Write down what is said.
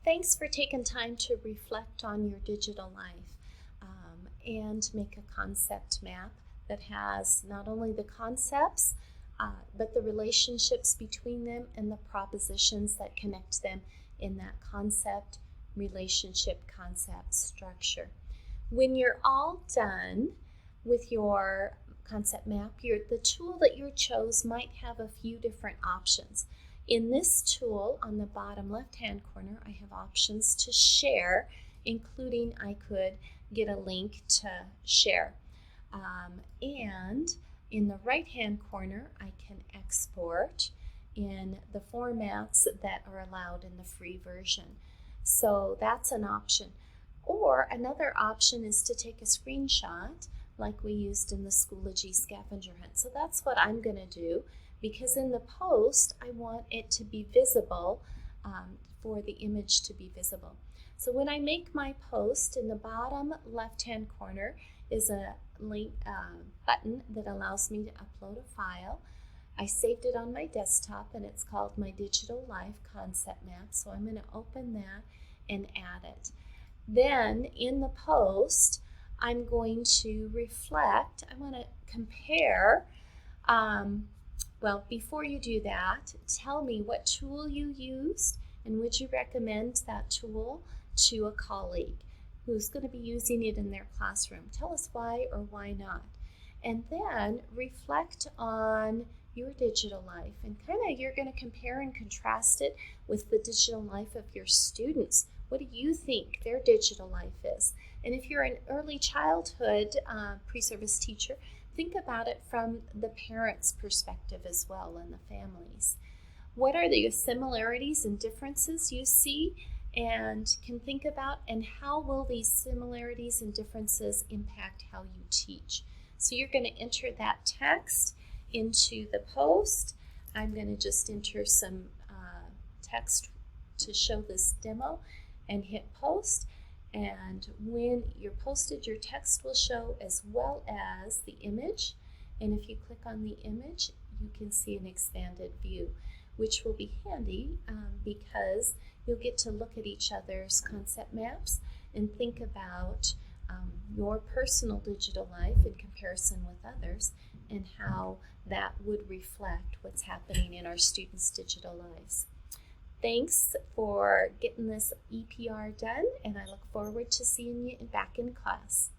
Thanks for taking time to reflect on your digital life and make a concept map that has not only the concepts, but the relationships between them and the propositions that connect them in that concept, relationship, concept structure. When you're all done with your concept map, the tool that you chose might have a few different options. In this tool, on the bottom left-hand corner, I have options to share, including I could get a link to share. And in the right-hand corner, I can export in the formats that are allowed in the free version. So that's an option. Or another option is to take a screenshot like we used in the Schoology scavenger hunt. So that's what I'm going to do, because in the post I want it to be visible, for the image to be visible. So when I make my post, in the bottom left-hand corner is a link button that allows me to upload a file. I saved it on my desktop and it's called my Digital Life Concept Map. So I'm going to open that and add it. Then in the post, I'm going to reflect. I want to compare. Well, before you do that, tell me what tool you used and would you recommend that tool to a colleague who's going to be using it in their classroom. Tell us why or why not. And then reflect on your digital life and you're going to compare and contrast it with the digital life of your students. What do you think their digital life is? And if you're an early childhood pre-service teacher, think about it from the parents' perspective as well and the families. What are the similarities and differences you see and can think about, and how will these similarities and differences impact how you teach? So you're going to enter that text into the post. I'm going to just enter some text to show this demo and hit post. And when you're posted, your text will show as well as the image. And if you click on the image, you can see an expanded view, which will be handy because you'll get to look at each other's concept maps and think about your personal digital life in comparison with others and how that would reflect what's happening in our students' digital lives. Thanks for getting this EPR done, and I look forward to seeing you back in class.